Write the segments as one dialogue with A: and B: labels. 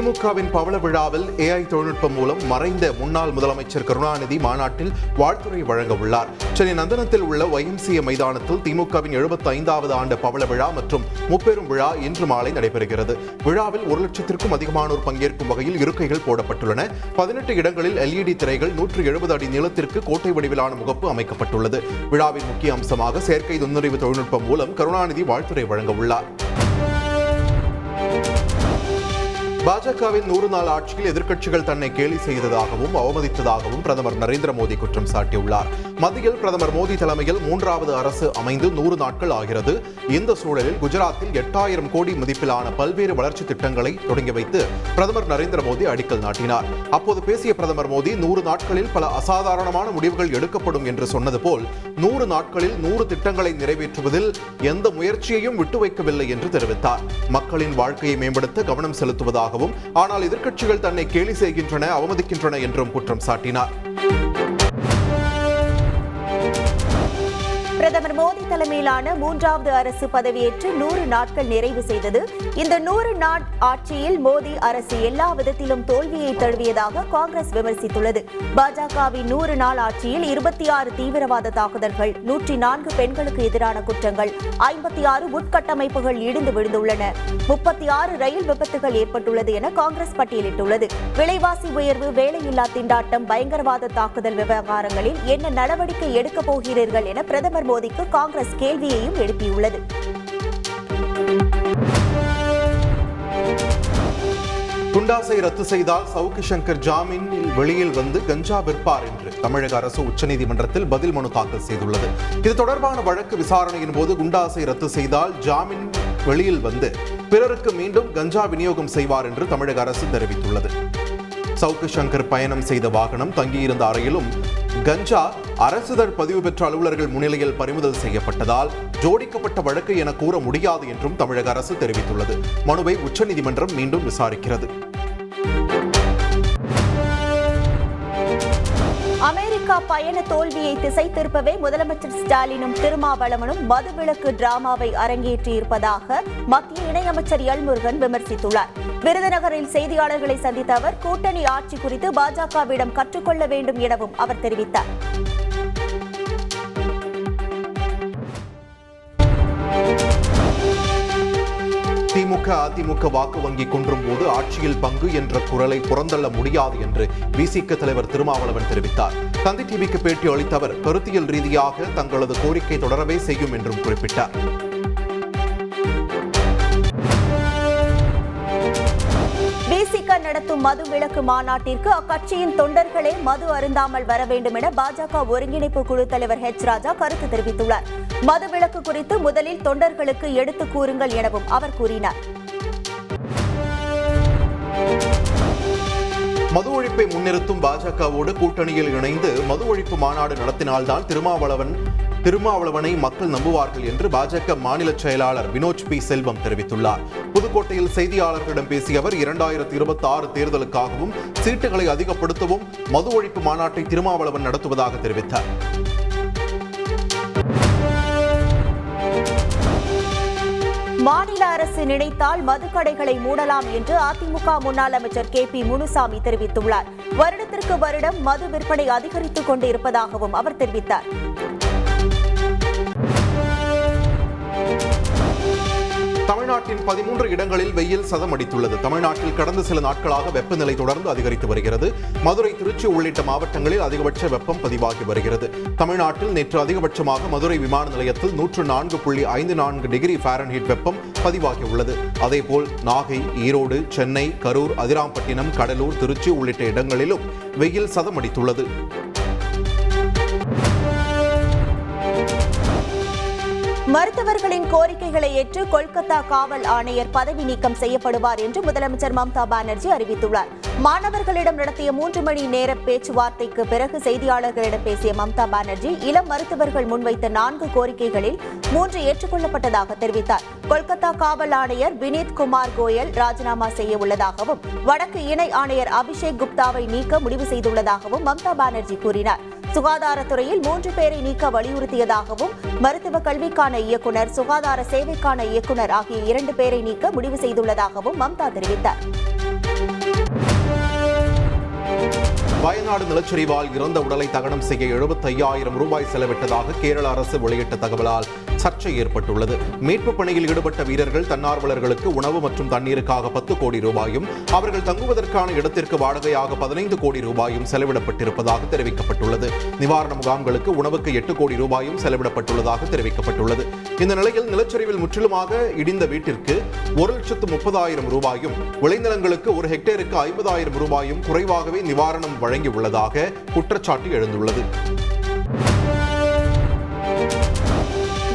A: திமுகவின் பவள விழாவில் AI தொழில்நுட்பம் மூலம் மறைந்த முன்னாள் முதலமைச்சர் கருணாநிதி மாநாட்டில் வாழ்த்துரை வழங்க உள்ளார். சென்னை நந்தனத்தில் உள்ள YMCA மைதானத்தில் திமுகவின் 75வது ஆண்டு பவள விழா மற்றும் முப்பெரும் விழா இன்று மாலை நடைபெறுகிறது. விழாவில் 1 லட்சத்திற்கும் அதிகமானோர் பங்கேற்கும் வகையில் இருக்கைகள் போடப்பட்டுள்ளன. 18 இடங்களில் LED திரைகள், 170 அடி நீளத்திற்கு கோட்டை வடிவிலான முகப்பு அமைக்கப்பட்டுள்ளது. விழாவின் முக்கிய அம்சமாக செயற்கை நுண்ணறிவு தொழில்நுட்பம் மூலம் கருணாநிதி வாழ்த்துரை வழங்க உள்ளார். பாஜகவின் 100 நாள் ஆட்சியில் எதிர்க்கட்சிகள் தன்னை கேலி செய்ததாகவும் அவமதித்ததாகவும் பிரதமர் நரேந்திர மோடி குற்றம் சாட்டியுள்ளார். மத்தியில் பிரதமர் மோடி தலைமையில் 3வது அரசு அமைந்து 100 நாட்கள் ஆகிறது. இந்த சூழலில் குஜராத்தில் 8000 கோடி மதிப்பிலான பல்வேறு வளர்ச்சி திட்டங்களை தொடங்கி வைத்து பிரதமர் நரேந்திர மோடி அடிக்கல் நாட்டினார். அப்போது பேசிய பிரதமர் மோடி 100 நாட்களில் பல அசாதாரணமான முடிவுகள் எடுக்கப்படும் என்று சொன்னது போல் 100 நாட்களில் 100 திட்டங்களை நிறைவேற்றுவதில் எந்த முயற்சியையும் விட்டு வைக்கவில்லை என்று தெரிவித்தார். மக்களின் வாழ்க்கையை மேம்படுத்த கவனம் செலுத்துவதாக, ஆனால் எதிர்க்கட்சிகள் தன்னை கேலி செய்கின்றன, அவமதிக்கின்றன என்றும் குற்றம் சாட்டினார்.
B: பிரதமர் மோடி தலைமையிலான 3வது அரசு பதவியேற்று 100 நாட்கள் நிறைவு செய்தது. இந்த 100 நாள் ஆட்சியில் மோடி அரசு எல்லா விதத்திலும் தோல்வியை தழுவியதாக காங்கிரஸ் விமர்சித்துள்ளது. பாஜகவின் 100 நாள் ஆட்சியில் 26 தீவிரவாத தாக்குதல்கள், 104 பெண்களுக்கு எதிரான குற்றங்கள், 56 உட்கட்டமைப்புகள் இடிந்து விழுந்துள்ளன, 36 ரயில் விபத்துகள் ஏற்பட்டுள்ளது என காங்கிரஸ் பட்டியலிட்டுள்ளது. விலைவாசி உயர்வு, வேலையில்லா திண்டாட்டம், பயங்கரவாத தாக்குதல் விவகாரங்களில் என்ன நடவடிக்கை எடுக்கப் போகிறீர்கள் என பிரதமர் மோடிக்கு காங்கிரஸ் கேள்வியையும் எழுப்பியுள்ளது.
A: குண்டாசை ரத்து செய்தால் சவுக்கு சங்கர் ஜாமீனில் வெளியில் வந்து கஞ்சா விற்பார் என்று தமிழக அரசு உச்சநீதிமன்றத்தில் பதில் மனு தாக்கல் செய்துள்ளது. இது தொடர்பான வழக்கு விசாரணையின் போது குண்டாசை ரத்து செய்தால் ஜாமீன் வெளியில் வந்து பிறருக்கு மீண்டும் கஞ்சா விநியோகம் செய்வார் என்று தமிழக அரசு தெரிவித்துள்ளது. சவுக்கு சங்கர் பயணம் செய்த வாகனம், தங்கியிருந்த அறையிலும் கஞ்சா அரசிதழ் பதிவு பெற்ற அலுவலர்கள் முன்னிலையில் பறிமுதல் செய்யப்பட்டதால் ஜோடிக்கப்பட்ட வழக்கு என கூற முடியாது என்றும் தமிழக அரசு தெரிவித்துள்ளது. மனுவை உச்சநீதிமன்றம் மீண்டும் விசாரிக்கிறது.
B: அமெரிக்கா பயண தோல்வியை திசை திருப்பவே முதலமைச்சர் ஸ்டாலினும் திருமாவளவனும் மதுவிலக்கு டிராமாவை அரங்கேற்றியிருப்பதாக மத்திய இணையமைச்சர் எல் முருகன் விமர்சித்துள்ளார். விருதுநகரில் செய்தியாளர்களை சந்தித்த அவர் கூட்டணி ஆட்சி குறித்து பாஜகவிடம் கற்றுக்கொள்ள வேண்டும் எனவும் அவர் தெரிவித்தார்.
A: திமுக அதிமுக வாக்கு வங்கி குன்றும் போது ஆட்சியில் பங்கு என்ற குரலை புறந்தள்ள முடியாது என்று விசிக தலைவர் திருமாவளவன் தெரிவித்தார். தந்தி டிவிக்கு பேட்டி அளித்த அவர் கருத்தியல் ரீதியாக தங்களது கோரிக்கை தொடரவே செய்யும் என்றும் குறிப்பிட்டார்.
B: விசிக நடத்தும் மது விலக்கு மாநாட்டிற்கு அக்கட்சியின் தொண்டர்களே மது அருந்தாமல் வர வேண்டும் என பாஜக ஒருங்கிணைப்பு குழு தலைவர் H. ராஜா கருத்து தெரிவித்துள்ளார். மது விலக்கு குறித்து முதலில் தொண்டர்களுக்கு எடுத்து கூறுங்கள் எனவும் அவர் கூறினார்.
A: மது ஒழிப்பை முன்னிறுத்தும் பாஜகவோடு கூட்டணியில் இணைந்து மது ஒழிப்பு மாநாடு நடத்தினால்தான் திருமாவளவனை மக்கள் நம்புவார்கள் என்று பாஜக மாநில செயலாளர் வினோத் பி. செல்வம் தெரிவித்துள்ளார். புதுக்கோட்டையில் செய்தியாளர்களிடம் பேசிய அவர் 2026 தேர்தலுக்காகவும் சீட்டுகளை அதிகப்படுத்தவும் மது ஒழிப்பு மாநாட்டை திருமாவளவன் நடத்துவதாக தெரிவித்தார்.
B: மாநில அரசு நினைத்தால் மதுக்கடைகளை மூடலாம் என்று அதிமுக முன்னாள் அமைச்சர் KP முனுசாமி தெரிவித்துள்ளார். வருடத்திற்கு வருடம் மது விற்பனை அதிகரித்துக் கொண்டு இருப்பதாகவும் அவர் தெரிவித்தார்.
A: தமிழ்நாட்டின் 13 இடங்களில் வெயில் சதம் அடித்துள்ளது. தமிழ்நாட்டில் கடந்த சில நாட்களாக வெப்பநிலை தொடர்ந்து அதிகரித்து வருகிறது. மதுரை, திருச்சி உள்ளிட்ட மாவட்டங்களில் அதிகபட்ச வெப்பம் பதிவாகி வருகிறது. தமிழ்நாட்டில் நேற்று அதிகபட்சமாக மதுரை விமான நிலையத்தில் 104.54 டிகிரி ஃபாரன்ஹீட் வெப்பம் பதிவாகியுள்ளது. அதேபோல் நாகை, ஈரோடு, சென்னை, கரூர், அதிராம்பட்டினம், கடலூர், திருச்சி உள்ளிட்ட இடங்களிலும் வெயில் சதம் அடித்துள்ளது.
B: மருத்துவர்களின் கோரிக்கைகளை ஏற்று கொல்கத்தா காவல் ஆணையர் பதவி நீக்கம் செய்யப்படுவார் என்று முதலமைச்சர் மம்தா பானர்ஜி அறிவித்துள்ளார். மாணவர்களிடம் நடத்திய 3 மணி நேர பேச்சுவார்த்தைக்கு பிறகு செய்தியாளர்களிடம் பேசிய மம்தா பானர்ஜி, இளம் மருத்துவர்கள் முன்வைத்த 4 கோரிக்கைகளில் 3 ஏற்றுக்கொள்ளப்பட்டதாக தெரிவித்தார். கொல்கத்தா காவல் ஆணையர் வினீத் குமார் கோயல் ராஜினாமா செய்ய உள்ளதாகவும், வடக்கு இணை ஆணையர் அபிஷேக் குப்தாவை நீக்க முடிவு செய்துள்ளதாகவும் மம்தா பானர்ஜி கூறினார். சுகாதாரத்துறையில் 3 பேரை நீக்க வலியுறுத்தியதாகவும், மருத்துவ கல்விக்கான இயக்குநர், சுகாதார சேவைக்கான இயக்குநர் ஆகிய 2 பேரை நீக்க முடிவு செய்துள்ளதாகவும் மம்தா தெரிவித்தார்.
A: வயநாடு நிலச்சரிவால் இறந்த உடலை தகனம் செய்ய 75,000 ரூபாய் செலவிட்டதாக கேரள அரசு வெளியிட்ட தகவலால் சர்ச்சை ஏற்பட்டுள்ளது. மீட்பு பணியில் ஈடுபட்ட வீரர்கள் தன்னார்வலர்களுக்கு உணவு மற்றும் தண்ணீருக்காக 10 கோடி ரூபாயும் அவர்கள் தங்குவதற்கான இடத்திற்கு வாடகையாக 15 கோடி ரூபாயும் செலவிடப்பட்டிருப்பதாக தெரிவிக்கப்பட்டுள்ளது. நிவாரண முகாம்களுக்கு உணவுக்கு 8 கோடி ரூபாயும் செலவிடப்பட்டுள்ளதாக தெரிவிக்கப்பட்டுள்ளது. இந்த நிலையில் நிலச்சரிவில் முற்றிலுமாக இடிந்த வீட்டிற்கு 1,30,000 ரூபாயும் விளைநிலங்களுக்கு 1 ஹெக்டேருக்கு 50,000 ரூபாயும் குறைவாகவே நிவாரணம் வழங்கியுள்ளதாக குற்றச்சாட்டு எழுந்துள்ளது.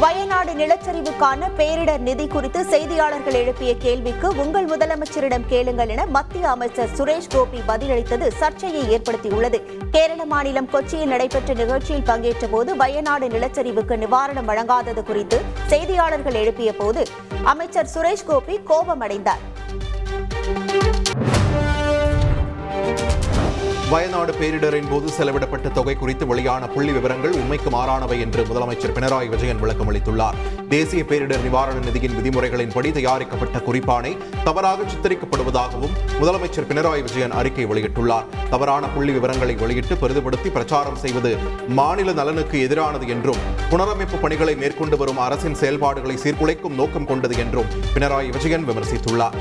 B: வயநாடு நிலச்சரிவுக்கான பேரிடர் நிதி குறித்து செய்தியாளர்கள் எழுப்பிய கேள்விக்கு உங்கள் முதலமைச்சரிடம் கேளுங்கள் என மத்திய அமைச்சர் சுரேஷ் கோபி பதிலளித்தது சர்ச்சையை ஏற்படுத்தியுள்ளது. கேரள மாநிலம் கொச்சியில் நடைபெற்ற நிகழ்ச்சியில் பங்கேற்ற போது வயநாடு நிலச்சரிவுக்கு நிவாரணம் வழங்காதது குறித்து செய்தியாளர்கள் எழுப்பிய போது அமைச்சர் சுரேஷ் கோபி கோபமடைந்தார்.
A: வயநாடு பேரிடரின் போது செலவிடப்பட்ட தொகை குறித்து வெளியான புள்ளி விவரங்கள் உண்மைக்கு மாறானவை என்று முதலமைச்சர் பினராயி விஜயன் விளக்கம் அளித்துள்ளார். தேசிய பேரிடர் நிவாரண நிதியின் விதிமுறைகளின்படி தயாரிக்கப்பட்ட குறிப்பாணை தவறாக சித்தரிக்கப்படுவதாகவும் முதலமைச்சர் பினராயி விஜயன் அறிக்கை வெளியிட்டுள்ளார். தவறான புள்ளி விவரங்களை வெளியிட்டு பெரிதுபடுத்தி பிரச்சாரம் செய்வது மாநில நலனுக்கு எதிரானது என்றும் புனரமைப்பு பணிகளை மேற்கொண்டு வரும் அரசின் செயல்பாடுகளை சீர்குலைக்கும் நோக்கம் கொண்டது என்றும் பினராயி விஜயன் விமர்சித்துள்ளார்.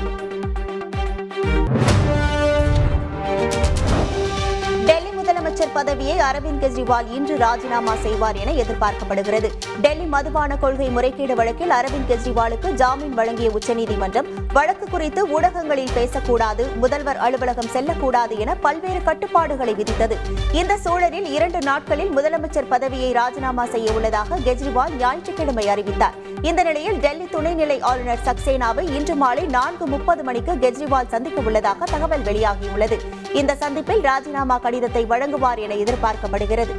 B: முதலமைச்சர் பதவியை அரவிந்த் கெஜ்ரிவால் இன்று ராஜினாமா செய்வார் என எதிர்பார்க்கப்படுகிறது. டெல்லி மதுபான கொள்கை முறைகேடு வழக்கில் அரவிந்த் கெஜ்ரிவாலுக்கு ஜாமீன் வழங்கிய உச்சநீதிமன்றம் வழக்கு குறித்து ஊடகங்களில் பேசக்கூடாது, முதல்வர் அலுவலகம் செல்லக்கூடாது என பல்வேறு கட்டுப்பாடுகளை விதித்தது. இந்த சூழலில் 2 நாட்களில் முதலமைச்சர் பதவியை ராஜினாமா செய்ய உள்ளதாக கெஜ்ரிவால் ஞாயிற்றுக்கிழமை அறிவித்தார். இந்த நிலையில் டெல்லி துணைநிலை ஆளுநர் சக்சேனாவை இன்று மாலை 4:30 மணிக்கு கெஜ்ரிவால் சந்திக்க உள்ளதாக தகவல் வெளியாகியுள்ளது. இந்த சந்திப்பில் ராஜினாமா கடிதத்தை வழங்குவார் என எதிர்பார்க்கப்படுகிறது.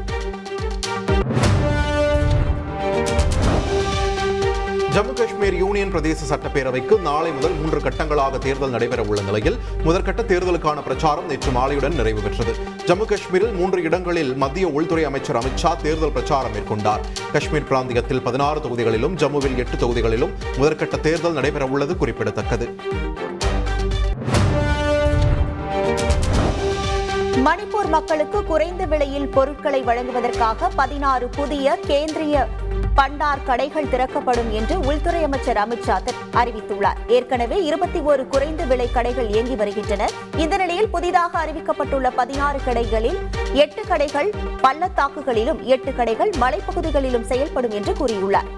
A: ஜம்மு காஷ்மீர் யூனியன் பிரதேச சட்டப்பேரவைக்கு நாளை முதல் 3 கட்டங்களாக தேர்தல் நடைபெற உள்ள நிலையில் முதற்கட்ட தேர்தலுக்கான பிரச்சாரம் நேற்று மாலையுடன் நிறைவு பெற்றது. ஜம்மு காஷ்மீரில் 3 இடங்களில் மத்திய உள்துறை அமைச்சர் அமித் ஷா தேர்தல் பிரச்சாரம் மேற்கொண்டார். காஷ்மீர் பிராந்தியத்தில் 16 தொகுதிகளிலும் ஜம்முவில் 8 தொகுதிகளிலும் முதற்கட்ட தேர்தல் நடைபெற உள்ளது குறிப்பிடத்தக்கது.
B: மணிப்பூர் மக்களுக்கு குறைந்த விலையில் பொருட்களை வழங்குவதற்காக 16 புதிய கேந்திரிய பண்டார் கடைகள் திறக்கப்படும் என்று உள்துறை அமைச்சர் அமித் ஷா அறிவித்துள்ளார். ஏற்கனவே 21 குறைந்த விலை கடைகள் இயங்கி வருகின்றன. இந்த நிலையில் புதிதாக அறிவிக்கப்பட்டுள்ள 16 கடைகளில் 8 கடைகள் பள்ளத்தாக்குகளிலும் 8 கடைகள் மலைப்பகுதிகளிலும் செயல்படும் என்று கூறியுள்ளார்.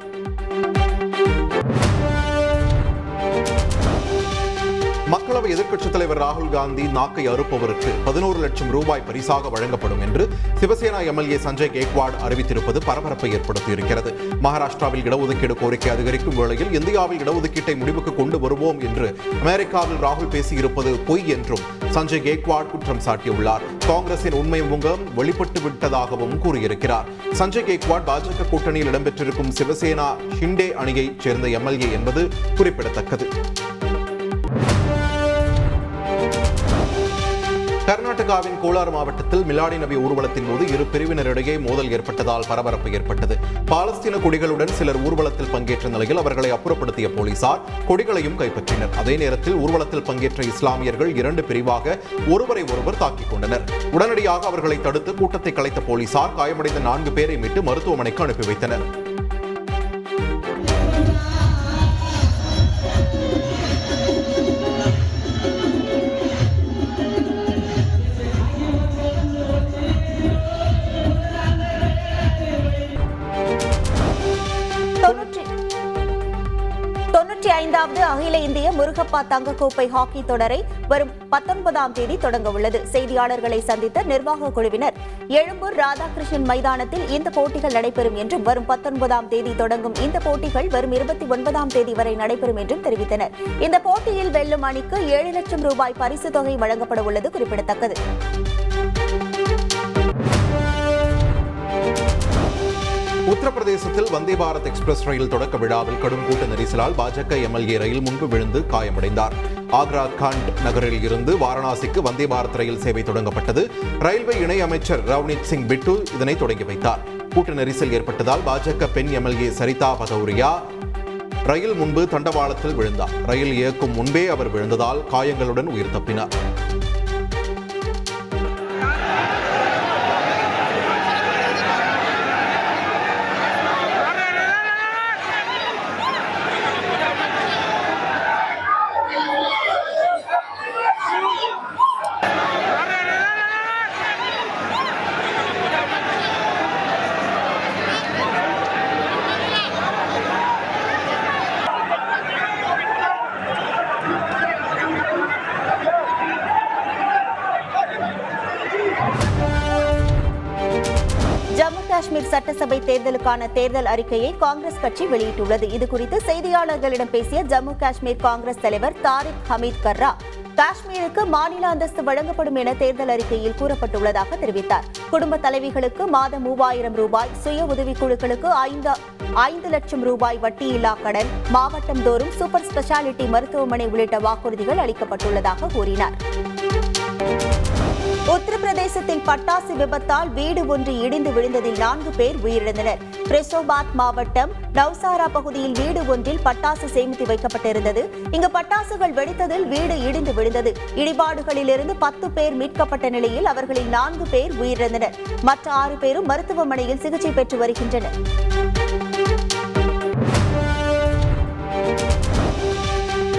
A: மக்களவை எதிர்க்கட்சித் தலைவர் ராகுல் காந்தி நாக்கை அறுப்பவருக்கு 11 லட்சம் ரூபாய் பரிசாக வழங்கப்படும் என்று சிவசேனா எம்எல்ஏ சஞ்சய் கேக்வாட் அறிவித்திருப்பது பரபரப்பை ஏற்படுத்தியிருக்கிறது. மகாராஷ்டிராவில் இடஒதுக்கீடு கோரிக்கை அதிகரிக்கும் வேளையில் இந்தியாவில் இடஒதுக்கீட்டை முடிவுக்கு கொண்டு வருவோம் என்று அமெரிக்காவில் ராகுல் பேசியிருப்பது பொய் என்றும் சஞ்சய் கேக்வாட் குற்றம் சாட்டியுள்ளார். காங்கிரசின் உண்மை முகம் வெளிப்பட்டு விட்டதாகவும் கூறியிருக்கிறார். சஞ்சய் கேக்வாட் பாஜக கூட்டணியில் இடம்பெற்றிருக்கும் சிவசேனா ஷிண்டே அணியைச் சேர்ந்த எம்எல்ஏ என்பது குறிப்பிடத்தக்கது. கர்நாடகாவின் கோலார் மாவட்டத்தில் மிலாடி நபி ஊர்வலத்தின் போது 2 பிரிவினரிடையே மோதல் ஏற்பட்டதால் பரபரப்பு ஏற்பட்டது. பாலஸ்தீன கொடிகளுடன் சிலர் ஊர்வலத்தில் பங்கேற்ற நிலையில் அவர்களை அப்புறப்படுத்திய போலீசார் கொடிகளையும் கைப்பற்றினர். அதே நேரத்தில் ஊர்வலத்தில் பங்கேற்ற இஸ்லாமியர்கள் 2 பிரிவாக ஒருவரை ஒருவர் தாக்கிக் கொண்டனர். உடனடியாக அவர்களை தடுத்து கூட்டத்தை கலைத்த போலீசார் காயமடைந்த 4 பேரை மீட்டு மருத்துவமனைக்கு அனுப்பி வைத்தனர்.
B: அகில இந்திய முருகப்பா தங்கக்கோப்பை ஹாக்கி தொடரை வரும் 19ஆம் தேதி தொடங்க உள்ளது. செய்தியாளர்களை சந்தித்த நிர்வாக குழுவினர் எழும்பூர் ராதாகிருஷ்ணன் மைதானத்தில் இந்த போட்டிகள் நடைபெறும் என்றும் வரும் 19ஆம் தேதி தொடங்கும் இந்த போட்டிகள் வரும் 29ஆம் தேதி வரை நடைபெறும் என்றும் தெரிவித்தனர். இந்த போட்டியில் வெல்லும் அணிக்கு 7 லட்சம் ரூபாய் பரிசு தொகை வழங்கப்பட உள்ளது குறிப்பிடத்தக்கது.
A: உத்தரப்பிரதேசத்தில் வந்தே பாரத் எக்ஸ்பிரஸ் ரயில் தொடக்க விழாவில் கடும் கூட்ட நெரிசலால் பாஜக எம்எல்ஏ ரயில் முன்பு விழுந்து காயமடைந்தார். ஆக்ரா காண்ட் நகரில் இருந்து வாரணாசிக்கு வந்தே பாரத் ரயில் சேவை தொடங்கப்பட்டது. ரயில்வே இணை அமைச்சர் ரவ்னீத் சிங் பிட்டு இதனை தொடங்கி வைத்தார். கூட்ட நெரிசல் ஏற்பட்டதால் பாஜக பெண் எம்எல்ஏ சரிதா பகௌரியா ரயில் முன்பு தண்டவாளத்தில் விழுந்தார். ரயில் இயக்கும் முன்பே அவர் விழுந்ததால் காயங்களுடன் உயிர் தப்பினார்.
B: காஷ்மீர் சட்டசபை தேர்தலுக்கான தேர்தல் அறிக்கையை காங்கிரஸ் கட்சி வெளியிட்டுள்ளது. இதுகுறித்து செய்தியாளர்களிடம் பேசிய ஜம்மு காஷ்மீர் காங்கிரஸ் தலைவர் தாரிக் ஹமீத் கர்ரா, காஷ்மீருக்கு மாநில அந்தஸ்து வழங்கப்படும் என தேர்தல் அறிக்கையில் கூறப்பட்டுள்ளதாக தெரிவித்தார். குடும்ப தலைவிகளுக்கு மாதம் 3000 ரூபாய், சுய உதவிக்குழுக்களுக்கு 5 லட்சம் ரூபாய் வட்டியில்லா கடன், மாவட்டம் தோறும் சூப்பர் ஸ்பெஷாலிட்டி மருத்துவமனை உள்ளிட்ட வாக்குறுதிகள் அளிக்கப்பட்டுள்ளதாக கூறினார். உத்தரப்பிரதேசத்தில் பட்டாசு விபத்தால் வீடு ஒன்று இடிந்து விழுந்ததில் 4 பேர் உயிரிழந்தனர். பிரெசோபாத் மாவட்டம் நவ்சாரா பகுதியில் வீடு ஒன்றில் பட்டாசு சேமித்து வைக்கப்பட்டிருந்தது. இங்கு பட்டாசுகள் வெடித்ததில் வீடு இடிந்து விழுந்தது. இடிபாடுகளிலிருந்து 10 பேர் மீட்கப்பட்ட நிலையில் அவர்களில் 4 பேர் உயிரிழந்தனர். மற்ற 6 பேரும் மருத்துவமனையில் சிகிச்சை பெற்று வருகின்றனர்.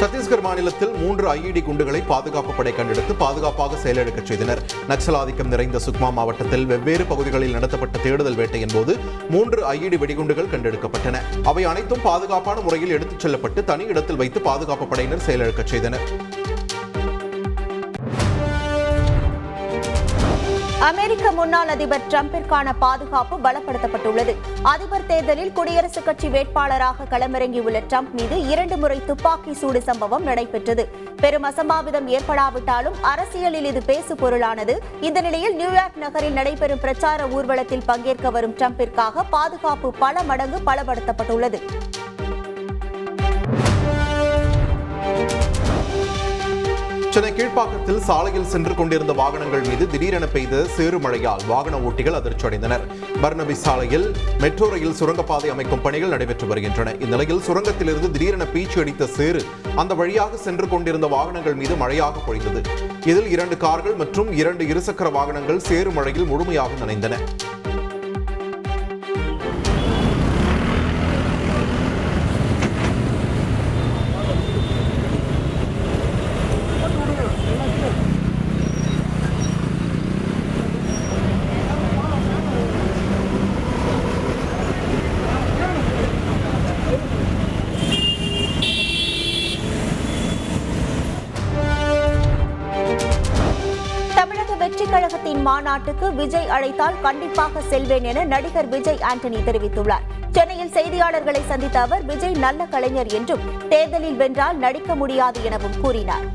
A: சத்தீஸ்கர் மாநிலத்தில் 3 ஐஇடி குண்டுகளை பாதுகாப்பு படை கண்டெடுத்து பாதுகாப்பாக செயலிழக்கச் செய்தனர். நக்சல் ஆதிக்கம் நிறைந்த சுக்மா மாவட்டத்தில் வெவ்வேறு பகுதிகளில் நடத்தப்பட்ட தேடுதல் வேட்டையின் போது 3 ஐஇடி வெடிகுண்டுகள் கண்டெடுக்கப்பட்டன. அவை அனைத்தும் பாதுகாப்பான முறையில் எடுத்துச் செல்லப்பட்டு தனி இடத்தில் வைத்து பாதுகாப்பு படையினர் செயலிழக்கச் செய்தனர்.
B: அமெரிக்க முன்னாள் அதிபர் டிரம்பிற்கான பாதுகாப்பு பலப்படுத்தப்பட்டுள்ளது. அதிபர் தேர்தலில் குடியரசுக் கட்சி வேட்பாளராக களமிறங்கியுள்ள டிரம்ப் மீது 2 முறை துப்பாக்கி சூடு சம்பவம் நடைபெற்றது. பெரும் அசம்பாவிதம் ஏற்படாவிட்டாலும் அரசியலில் இது பேசு பொருளானது. இந்த நிலையில் நியூயார்க் நகரில் நடைபெறும் பிரச்சார ஊர்வலத்தில் பங்கேற்க வரும் டிரம்பிற்காக பாதுகாப்பு பல மடங்கு பலப்படுத்தப்பட்டுள்ளது.
A: சென்னை கீழ்ப்பாக்கத்தில் சாலையில் சென்று கொண்டிருந்த வாகனங்கள் மீது திடீரென பெய்த சேறு மழையால் வாகன ஓட்டிகள் அதிர்ச்சியடைந்தனர். பர்னபி சாலையில் மெட்ரோ ரயில் சுரங்கப்பாதை அமைக்கும் பணிகள் நடைபெற்று வருகின்றன. இந்நிலையில் சுரங்கத்திலிருந்து திடீரென பீச்சு அடித்த சேறு அந்த வழியாக சென்று கொண்டிருந்த வாகனங்கள் மீது மழையாக பொழிந்தது. இதில் 2 கார்கள் மற்றும் 2 இருசக்கர வாகனங்கள் சேறு மழையில் முழுமையாக நனைந்தன.
B: கழகத்தின் மாநாட்டுக்கு விஜய் அழைத்தால் கண்டிப்பாக செல்வேன் என நடிகர் விஜய் ஆண்டனி தெரிவித்துள்ளார். சென்னையில் செய்தியாளர்களை சந்தித்த அவர் விஜய் நல்ல கலைஞர் என்றும் தேர்தலில் வென்றால் நடிக்க முடியாது எனவும் கூறினார்.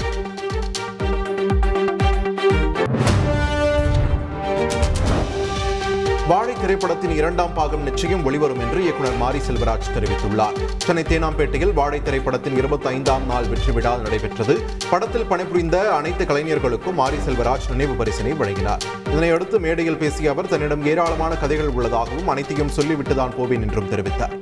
A: வாழை திரைப்படத்தின் 2ஆம் பாகம் நிச்சயம் வெளிவரும் என்று இயக்குனர் மாரி செல்வராஜ் தெரிவித்துள்ளார். சென்னை தேனாம்பேட்டையில் வாழை திரைப்படத்தின் 25ஆம் நாள் வெற்றி விழா நடைபெற்றது. படத்தில் பணிபுரிந்த அனைத்து கலைஞர்களுக்கும் மாரி செல்வராஜ் நினைவு பரிசினை வழங்கினார். இதனையடுத்து மேடையில் பேசிய அவர் தன்னிடம் ஏராளமான கதைகள் உள்ளதாகவும் அனைத்தையும் சொல்லிவிட்டுதான் போவேன் என்றும் தெரிவித்தார்.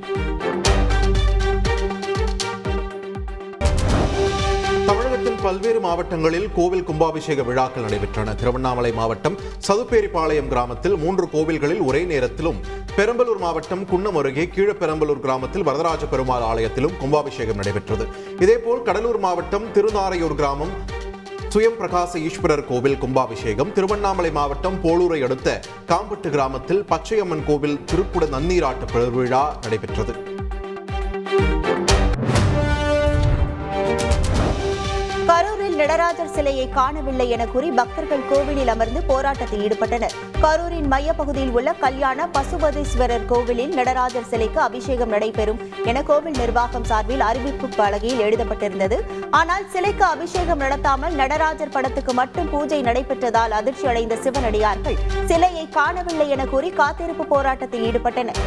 A: பல்வேறு மாவட்டங்களில் கோவில் கும்பாபிஷேக விழாக்கள் நடைபெற்றன. திருவண்ணாமலை மாவட்டம் சதுப்பேரிபாளையம் கிராமத்தில் 3 கோவில்களில் ஒரே நேரத்திலும், பெரம்பலூர் மாவட்டம் குன்னம் அருகே கீழப்பெரம்பலூர் கிராமத்தில் வரதராஜ பெருமாள் ஆலயத்திலும் கும்பாபிஷேகம் நடைபெற்றது. இதேபோல் கடலூர் மாவட்டம் திருநாரையூர் கிராமம் சுயம் பிரகாச ஈஸ்வரர் கோவில் கும்பாபிஷேகம், திருவண்ணாமலை மாவட்டம் போலூரை அடுத்த காம்பட்டு கிராமத்தில் பச்சையம்மன் கோவில் திருக்குட நன்னீராட்டு பெருவிழா நடைபெற்றது.
B: கரூரில் நடராஜர் சிலையை காணவில்லை என கூறி பக்தர்கள் கோவிலில் அமர்ந்து போராட்டத்தில் ஈடுபட்டனர். கரூரின் மையப்பகுதியில் உள்ள கல்யாண பசுபதீஸ்வரர் கோவிலில் நடராஜர் சிலைக்கு அபிஷேகம் நடைபெறும் என கோவில் நிர்வாகம் சார்பில் அறிவிப்பு பலகையில் எழுதப்பட்டிருந்தது. ஆனால் சிலைக்கு அபிஷேகம் நடத்தாமல் நடராஜர் படத்துக்கு மட்டும் பூஜை நடைபெற்றதால் அதிர்ச்சி அடைந்த சிவனடியார்கள் சிலையை காணவில்லை என கூறி காத்திருப்பு போராட்டத்தில் ஈடுபட்டனர்.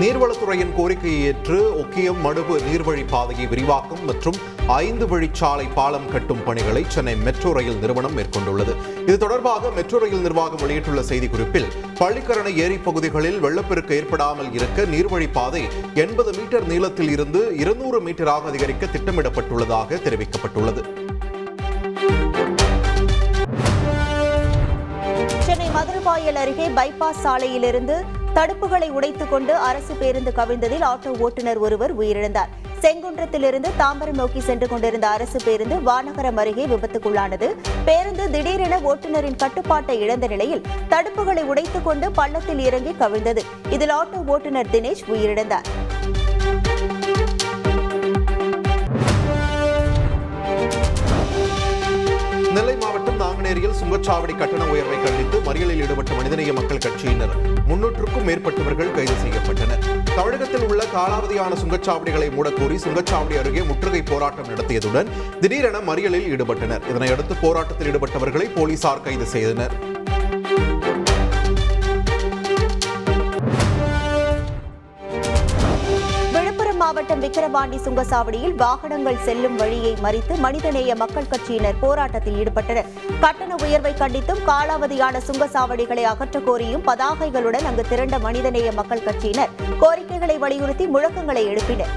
A: நீர்வளத்துறையின் கோரிக்கையை ஏற்று ஒக்கியம் மடுவு நீர்வழி பாதையை விரிவாக்கம் மற்றும் 5 வழிச்சாலை பாலம் கட்டும் பணிகளை சென்னை மெட்ரோ ரயில் நிறுவனம் மேற்கொண்டுள்ளது. இது தொடர்பாக மெட்ரோ ரயில் நிர்வாகம் வெளியிட்டுள்ள செய்திக்குறிப்பில், பள்ளிக்கரணை ஏரி பகுதிகளில் வெள்ளப்பெருக்கு ஏற்படாமல் இருக்க நீர்வழி பாதை 80 மீட்டர் நீளத்தில் இருந்து 200 மீட்டராக அதிகரிக்க திட்டமிடப்பட்டுள்ளதாக தெரிவிக்கப்பட்டுள்ளது.
B: சென்னை மதுரவாயல் அருகே பைபாஸ் சாலையிலிருந்து தடுப்புகளை உடைத்துக் கொண்டு அரசு பேருந்து கவிழ்ந்ததில் ஆட்டோ ஓட்டுநர் ஒருவர் உயிரிழந்தார். செங்குன்றத்திலிருந்து தாம்பரம் நோக்கி சென்று கொண்டிருந்த அரசு பேருந்து வானகரம் அருகே விபத்துக்குள்ளானது. பேருந்து திடீரென ஓட்டுநரின் கட்டுப்பாட்டை இழந்த நிலையில் தடுப்புகளை உடைத்துக் கொண்டு பள்ளத்தில் இறங்கி கவிழ்ந்தது. இதில் ஆட்டோ ஓட்டுநர் தினேஷ் உயிரிழந்தார்.
A: நெல்லை மாவட்டம் நாங்குநேரியில் சுங்கச்சாவடி கட்டண உயர்வை கண்டித்து மறியலில் ஈடுபட்ட மனிதநேய மக்கள் கட்சியினர் 300க்கும் மேற்பட்டவர்கள் கைது செய்யப்பட்டனர். தமிழகத்தில் உள்ள காலாவதியான சுங்கச்சாவடிகளை மூடக்கோரி சுங்கச்சாவடி அருகே முற்றுகை போராட்டம் நடத்தியதுடன் திடீரென மறியலில் ஈடுபட்டனர். இதனையடுத்து போராட்டத்தில் ஈடுபட்டவர்களை போலீசார் கைது செய்தனர்.
B: மாவட்டம் விக்கிரவாண்டி சுங்கச்சாவடியில் வாகனங்கள் செல்லும் வழியை மறித்து மனிதநேய மக்கள் கட்சியினர் போராட்டத்தில் ஈடுபட்டனர். கட்டண உயர்வை கண்டித்தும் காலாவதியான சுங்கச்சாவடிகளை அகற்றக் கோரியும் பதாகைகளுடன் அங்கு திரண்ட மனிதநேய மக்கள் கட்சியினர் கோரிக்கைகளை வலியுறுத்தி முழக்கங்களை எழுப்பினர்.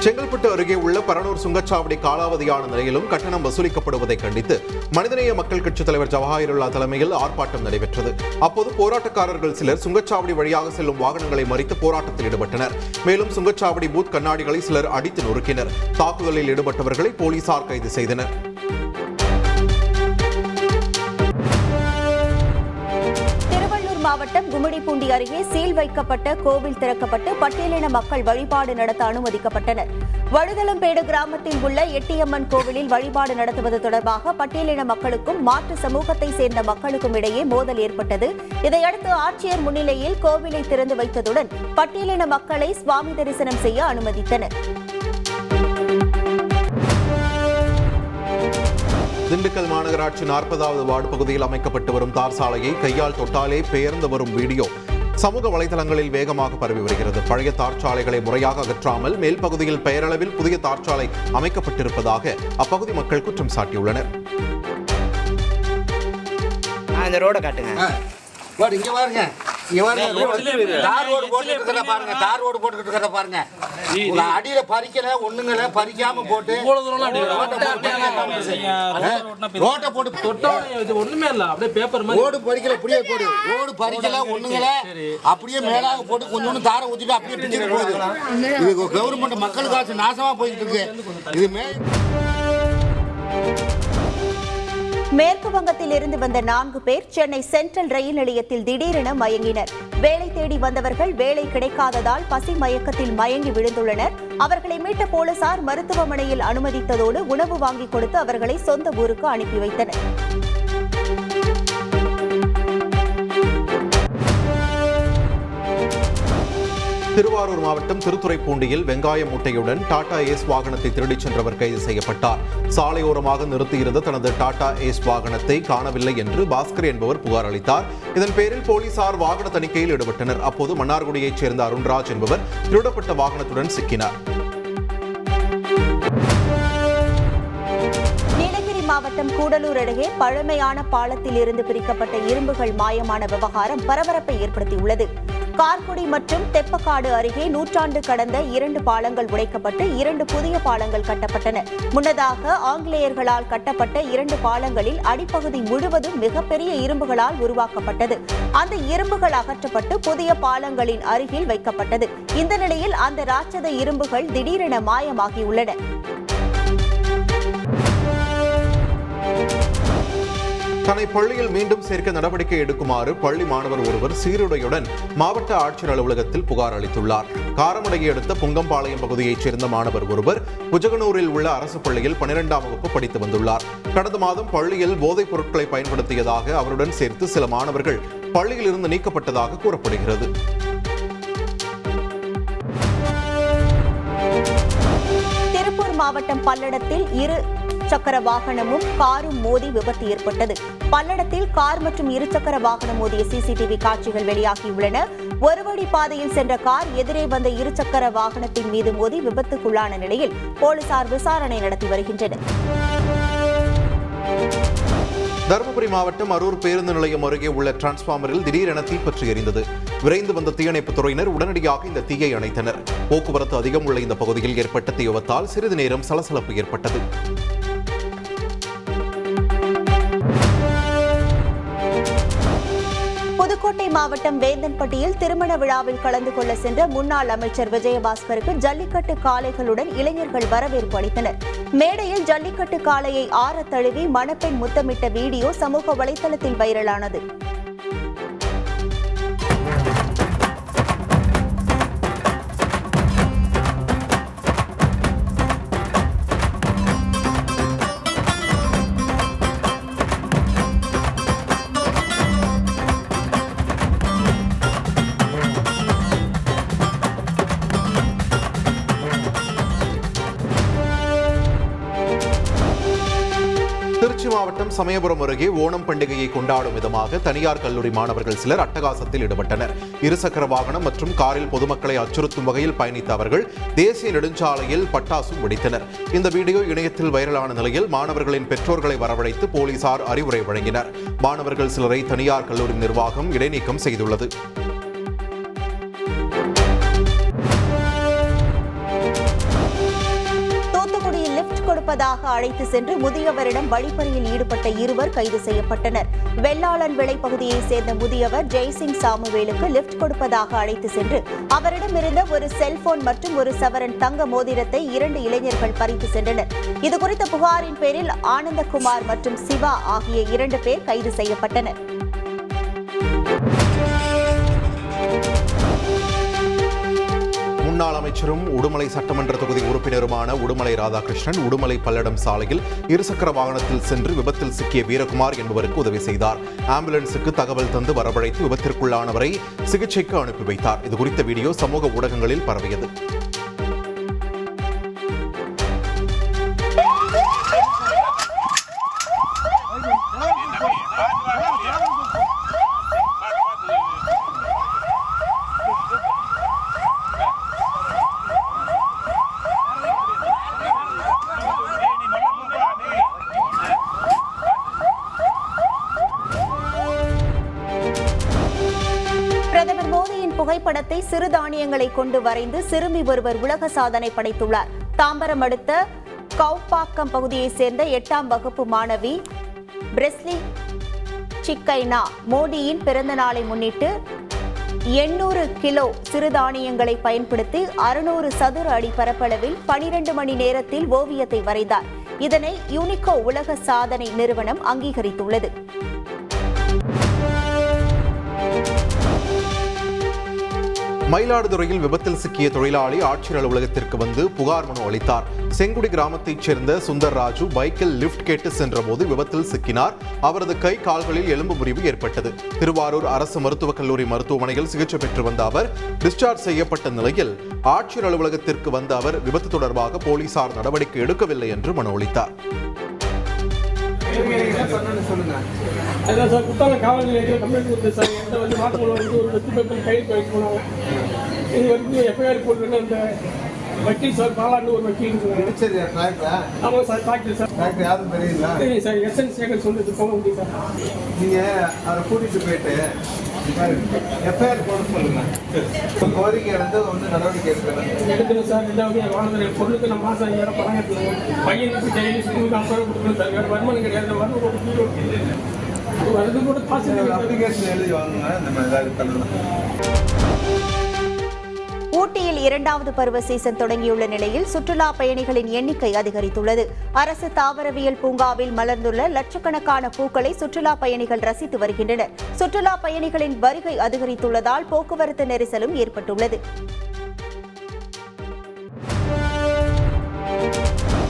A: செங்கல்பட்டு அருகே உள்ள பரனூர் சுங்கச்சாவடி காலாவதியான நிலையிலும் கட்டணம் வசூலிக்கப்படுவதை கண்டித்து மனிதநேய மக்கள் கட்சித் தலைவர் ஜவஹாருல்லா தலைமையில் ஆர்ப்பாட்டம் நடைபெற்றது. அப்போது போராட்டக்காரர்கள் சிலர் சுங்கச்சாவடி வழியாக செல்லும் வாகனங்களை மறித்து போராட்டத்தில் ஈடுபட்டனர். மேலும் சுங்கச்சாவடி பூத் கண்ணாடிகளை சிலர் அடித்து நொறுக்கினர். தாக்குதலில் ஈடுபட்டவர்களை போலீசார் கைது செய்தனர்.
B: மாவட்டம் கும்மிடிப்பூண்டி அருகே சீல் வைக்கப்பட்ட கோவில் திறக்கப்பட்டு பட்டியலின மக்கள் வழிபாடு நடத்த அனுமதிக்கப்பட்டனர். வழுதலம்பேடு கிராமத்தில் உள்ள எட்டியம்மன் கோவிலில் வழிபாடு நடத்துவது தொடர்பாக பட்டியலின மக்களுக்கும் மாற்று சமூகத்தை சேர்ந்த மக்களுக்கும் இடையே மோதல் ஏற்பட்டது. இதையடுத்து ஆட்சியர் முன்னிலையில் கோவிலை திறந்து வைத்ததுடன் பட்டியலின மக்களை சுவாமி தரிசனம் செய்ய அனுமதித்தனர்.
A: திண்டுக்கல் மாநகராட்சி 40வது வார்டு பகுதியில் அமைக்கப்பட்டு வரும் தார் சாலையை கையால் தொட்டாலே பெயர்ந்து வரும் வீடியோ சமூக வலைதளங்களில் வேகமாக பரவி வருகிறது. பழைய தார் சாலைகளை முறையாக அகற்றாமல் மேல் பகுதியில் பெயரளவில் புதிய தார் சாலை அமைக்கப்பட்டிருப்பதாக அப்பகுதி மக்கள் குற்றம் சாட்டியுள்ளனர்.
C: இங்க பாருங்க, தார் ரோடு போட்டுக்கிட்டு பாருங்க, தார் ரோடு போட்டுக்கிட்டு பாருங்க. அடியில பறிக்கல ஒண்ணுங்கள பறிக்காம போட்டு ரோட்டை போட்டு
D: ஒண்ணுமே இல்ல, அப்படியே பேப்பர் மாதிரி
C: ஓடு பறிக்கல இப்படியே போடு, ஓடு பறிக்கல ஒண்ணுங்கள அப்படியே மேலாக போட்டு கொஞ்சோண்டு தாரை ஊத்திட்டு அப்படியே பிடிச்சிட்டு போகுது. இது கவர்மெண்ட் மக்கள் காசு நாசமா போயிட்டு இருக்கு. இது
B: மேற்கு வங்கத்தில் இருந்து வந்த 4 பேர் சென்னை சென்ட்ரல் ரயில் நிலையத்தில் திடீரென மயங்கினர். வேலை தேடி வந்தவர்கள் வேலை கிடைக்காததால் பசி மயக்கத்தில் மயங்கி விழுந்துள்ளனர். அவர்களை மீட்ட போலீசார் மருத்துவமனையில் அனுமதித்ததோடு உணவு வாங்கி கொடுத்து அவர்களை சொந்த ஊருக்கு அனுப்பி வைத்தனர்.
A: திருவாரூர் மாவட்டம் திருத்துறைப்பூண்டியில் வெங்காய மூட்டையுடன் டாடா ஏஸ் வாகனத்தை திருடிச் சென்றவர் கைது செய்யப்பட்டார். சாலையோரமாக நிறுத்தியிருந்த தனது டாடா ஏஸ் வாகனத்தை காணவில்லை என்று பாஸ்கர் என்பவர் புகார் அளித்தார். இதன் பேரில் போலீசார் வாகன தணிக்கையில் ஈடுபட்டனர். அப்போது மன்னார்குடியைச் சேர்ந்த அருண்ராஜ் என்பவர் திருடப்பட்ட வாகனத்துடன் சிக்கினார்.
B: மாவட்டம் கூடலூர் அருகே பழமையான பாலத்தில் இருந்து பிரிக்கப்பட்ட இரும்புகள் மாயமான விவகாரம் பரபரப்பை ஏற்படுத்தியுள்ளது. கார்குடி மற்றும் தெப்பக்காடு அருகே நூற்றாண்டு கடந்த 2 பாலங்கள் உடைக்கப்பட்டு 2 புதிய பாலங்கள் கட்டப்பட்டன. முன்னதாக ஆங்கிலேயர்களால் கட்டப்பட்ட 2 பாலங்களில் அடிப்பகுதி முழுவதும் மிகப்பெரிய இரும்புகளால் உருவாக்கப்பட்டது. அந்த இரும்புகள் அகற்றப்பட்டு புதிய பாலங்களின் அருகில் வைக்கப்பட்டது. இந்த நிலையில் அந்த ராட்சத இரும்புகள் திடீரென மாயமாகியுள்ளன.
A: தன்னை பள்ளியில் மீண்டும் சேர்க்க நடவடிக்கை எடுக்குமாறு பள்ளி மாணவர் ஒருவர் சீருடையுடன் மாவட்ட ஆட்சியர் அலுவலகத்தில் புகார் அளித்துள்ளார். காரமடையை அடுத்த புங்கம்பாளையம் பகுதியைச் சேர்ந்த மாணவர் ஒருவர் புஜகனூரில் உள்ள அரசு பள்ளியில் 12ஆம் வகுப்பு படித்து வந்துள்ளார். கடந்த மாதம் பள்ளியில் போதைப் பொருட்களை பயன்படுத்தியதாக அவருடன் சேர்த்து சில மாணவர்கள் பள்ளியில் இருந்து நீக்கப்பட்டதாக கூறப்படுகிறது.
B: திருப்பூர் மாவட்டம் பல்லடத்தில் 2 சக்கர வாகனமும் காரும் மோதி விபத்து ஏற்பட்டது. பல்லடத்தில் கார் மற்றும் 2 சக்கர வாகனம் மோதிய சிசிடிவி காட்சிகள் வெளியாகியுள்ளன. ஒரு வழி பாதையில் சென்ற கார் எதிரே வந்த 2 சக்கர வாகனத்தின் மீது மோதி விபத்துக்குள்ளான நிலையில் போலீசார் விசாரணை நடத்தி வருகின்றனர்.
A: தருமபுரி மாவட்டம் அரூர் பேருந்து நிலையம் அருகே உள்ள டிரான்ஸ்பார்மரில் திடீரென தீப்பற்றி எரிந்தது. விரைந்து வந்த தீயணைப்புத் துறையினர் உடனடியாக இந்த தீயை அணைத்தனர். போக்குவரத்து அதிகம் உள்ள இந்த பகுதியில் ஏற்பட்ட தீ விபத்தால் சிறிது நேரம் சலசலப்பு ஏற்பட்டது.
B: புதுக்கோட்டை மாவட்டம் வேந்தன்பட்டியில் திருமண விழாவில் கலந்து கொள்ள சென்ற முன்னாள் அமைச்சர் விஜயபாஸ்கருக்கு ஜல்லிக்கட்டு காளைகளுடன் இளைஞர்கள் வரவேற்பு அளித்தனர். மேடையில் ஜல்லிக்கட்டு காளையை ஆற தழுவி மணப்பெண் முத்தமிட்ட வீடியோ சமூக வலைதளத்தில் வைரலானது.
A: திருச்சி மாவட்டம் சமயபுரம் அருகே ஓணம் பண்டிகையை கொண்டாடும் விதமாக தனியார் கல்லூரி மாணவர்கள் சிலர் அட்டகாசத்தில் ஈடுபட்டனர். இருசக்கர வாகனம் மற்றும் காரில் பொதுமக்களை அச்சுறுத்தும் வகையில் பயணித்த அவர்கள் தேசிய நெடுஞ்சாலையில் பட்டாசும் வெடித்தனர். இந்த வீடியோ இணையத்தில் வைரலான நிலையில் மாணவர்களின் பெற்றோர்களை வரவழைத்து போலீசார் அறிவுரை வழங்கினர். மாணவர்கள் சிலரை தனியார் கல்லூரி நிர்வாகம் இடைநீக்கம் செய்துள்ளது.
B: கொடுப்பதாக அழைத்து சென்று முதியவரிடம் வழிப்பறியில் ஈடுபட்ட இருவர் கைது செய்யப்பட்டனர். வெள்ளாளன் விளை பகுதியைச் சேர்ந்த முதியவர் ஜெய்சிங் சாமுவேலுக்கு லிப்ட் கொடுப்பதாக அழைத்து சென்று அவரிடமிருந்த ஒரு செல்போன் மற்றும் ஒரு சவரன் தங்க மோதிரத்தை 2 இளைஞர்கள் பறித்து சென்றனர். இதுகுறித்த புகாரின் பேரில் ஆனந்தகுமார் மற்றும் சிவா ஆகிய 2 பேர் கைது செய்யப்பட்டனர்.
A: முன்னாள் அமைச்சரும் உடுமலை சட்டமன்ற தொகுதி உறுப்பினருமான உடுமலை ராதாகிருஷ்ணன் உடுமலை பல்லடம் சாலையில் இருசக்கர வாகனத்தில் சென்று விபத்தில் சிக்கிய வீரகுமார் என்பவருக்கு உதவி செய்தார். ஆம்புலன்ஸுக்கு தகவல் தந்து வரவழைத்து விபத்திற்குள்ளானவரை சிகிச்சைக்கு அனுப்பி வைத்தார். இதுகுறித்த வீடியோ சமூக ஊடகங்களில் பரவியது.
B: பிரதமர் மோடியின் புகைப்படத்தை சிறுதானியங்களை கொண்டு வரைந்து சிறுமி ஒருவர் உலக சாதனை படைத்துள்ளார். தாம்பரம் அடுத்த கவுப்பாக்கம் பகுதியைச் சேர்ந்த 8ஆம் வகுப்பு மாணவி பிரெஸ்லி சிக்கைனா மோடியின் பிறந்த நாளை முன்னிட்டு 800 கிலோ சிறுதானியங்களை பயன்படுத்தி 600 சதுர அடி பரப்பளவில் 12 மணி நேரத்தில் ஓவியத்தை வரைந்தார். இதனை யூனிகோ உலக சாதனை நிறுவனம் அங்கீகரித்துள்ளது.
A: மயிலாடுதுறையில் விபத்தில் சிக்கிய தொழிலாளி ஆட்சியர் அலுவலகத்திற்கு வந்து புகார் மனு அளித்தார். செங்குடி கிராமத்தைச் சேர்ந்த சுந்தர் ராஜு பைக்கில் லிப்ட் கேட்டு சென்றபோது விபத்தில் சிக்கினார். அவரது கை கால்களில் எலும்பு முறிவு ஏற்பட்டது. திருவாரூர் அரசு மருத்துவக் கல்லூரி மருத்துவமனையில் சிகிச்சை பெற்று வந்த அவர் டிஸ்சார்ஜ் செய்யப்பட்ட நிலையில் ஆட்சியர் அலுவலகத்திற்கு வந்த அவர் விபத்து தொடர்பாக போலீசார் நடவடிக்கை எடுக்கவில்லை என்று மனு அளித்தார்.
D: அதான் சார் குத்தால காவல் நிலையத்தில் கம்ப்ளைண்ட் கொடுத்து சார் என்கிட்ட வந்து வாக்குமூலம் வந்து ஒரு 10 பேப்பர் கையெழுத்து வைக்க போனாங்க. இது வரைக்கும் எஃப்ஐஆர் போட்டு அந்த வக்கீல் சார் பாலாண்டு ஒரு வக்கீல் ஆமாம் சார் டாக்டர் சார்
E: யாரும் தெரியல
D: சார் எஸ்என் சேகர் சொல்லிட்டு போக முடியும் சார்.
E: நீங்கள் அதை கூட்டிகிட்டு போயிட்டு எஃப்ஐஆர் போட சொல்லுங்க. கோரிக்கை வந்து நடவடிக்கை
D: எடுக்கணும் சார். ரெண்டாவது என் வாழ்ந்த பொருளுக்கு நான் மாதம் 5000 பணம் கட்டணும். பையனுக்கு டெய்லி ஸ்கூலுக்கு 50 ரூபா கொடுக்கணும் சார். வேறு வருமானம் கிடையாது. வருது கூட காசு
E: அப்ளிகேஷன் எழுதி வாங்குங்க. இந்த மாதிரி ஏதாவது பண்ணலாம்.
B: ஊட்டியில் 2வது பருவ சீசன் தொடங்கியுள்ள நிலையில் சுற்றுலா பயணிகளின் எண்ணிக்கை அதிகரித்துள்ளது. அரசு தாவரவியல் பூங்காவில் மலர்ந்துள்ள லட்சக்கணக்கான பூக்களை சுற்றுலா பயணிகள் ரசித்து வருகின்றனர். சுற்றுலா பயணிகளின் வருகை அதிகரித்துள்ளதால் போக்குவரத்து நெரிசலும் ஏற்பட்டுள்ளது.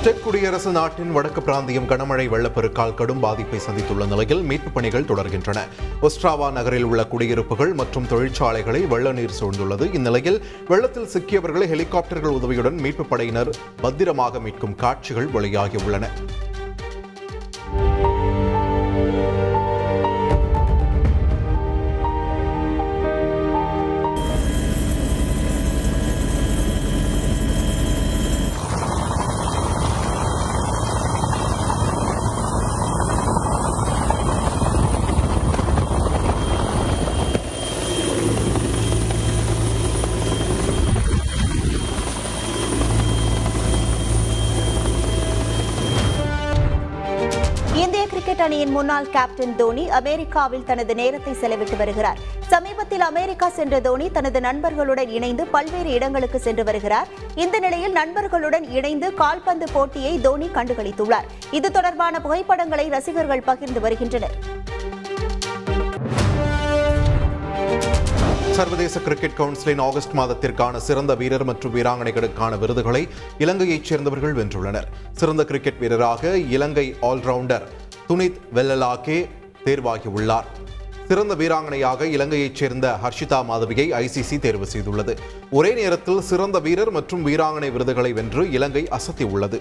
A: செக் குடியரசு நாட்டின் வடக்கு பிராந்தியம் கனமழை வெள்ளப்பெருக்கால் கடும் பாதிப்பை சந்தித்துள்ள நிலையில் மீட்புப் பணிகள் தொடர்கின்றன. ஒஸ்ட்ராவா நகரில் உள்ள குடியிருப்புகள் மற்றும் தொழிற்சாலைகளை வெள்ள நீர் சூழ்ந்துள்ளது. இந்நிலையில் வெள்ளத்தில் சிக்கியவர்களை ஹெலிகாப்டர்கள் உதவியுடன் மீட்புப் படையினர் பத்திரமாக மீட்கும் காட்சிகள் வெளியாகியுள்ளன.
B: அணியின் முன்னாள் கேப்டன் தோனி அமெரிக்காவில் தனது நேரத்தை செலவிட்டு வருகிறார். சமீபத்தில் அமெரிக்கா சென்ற தோனி தனது நண்பர்களுடன் இணைந்து பல்வேறு இடங்களுக்கு சென்று வருகிறார். இந்த நிலையில் நண்பர்களுடன் இணைந்து கால்பந்து போட்டியை தோனி கண்டுகளித்துள்ளார். இது தொடர்பான புகைப்படங்களை ரசிகர்கள் பகிர்ந்து வருகின்றனர்.
A: சர்வதேச கிரிக்கெட் கவுன்சிலின் ஆகஸ்ட் மாதத்திற்கான சிறந்த வீரர் மற்றும் வீராங்கனைகளுக்கான விருதுகளை இலங்கையைச் சேர்ந்தவர்கள் வென்றுள்ளனர். சிறந்த கிரிக்கெட் வீரராக இலங்கை ஆல்ரவுண்டர் துனித் வெல்லலாகே தேர்வாகியுள்ளார். சிறந்த வீராங்கனையாக இலங்கையைச் சேர்ந்த ஹர்ஷிதா மாதவியை ஐசிசி தேர்வு செய்துள்ளது. ஒரே நேரத்தில் சிறந்த வீரர் மற்றும் வீராங்கனை விருதுகளை வென்று இலங்கை அசத்தியுள்ளது.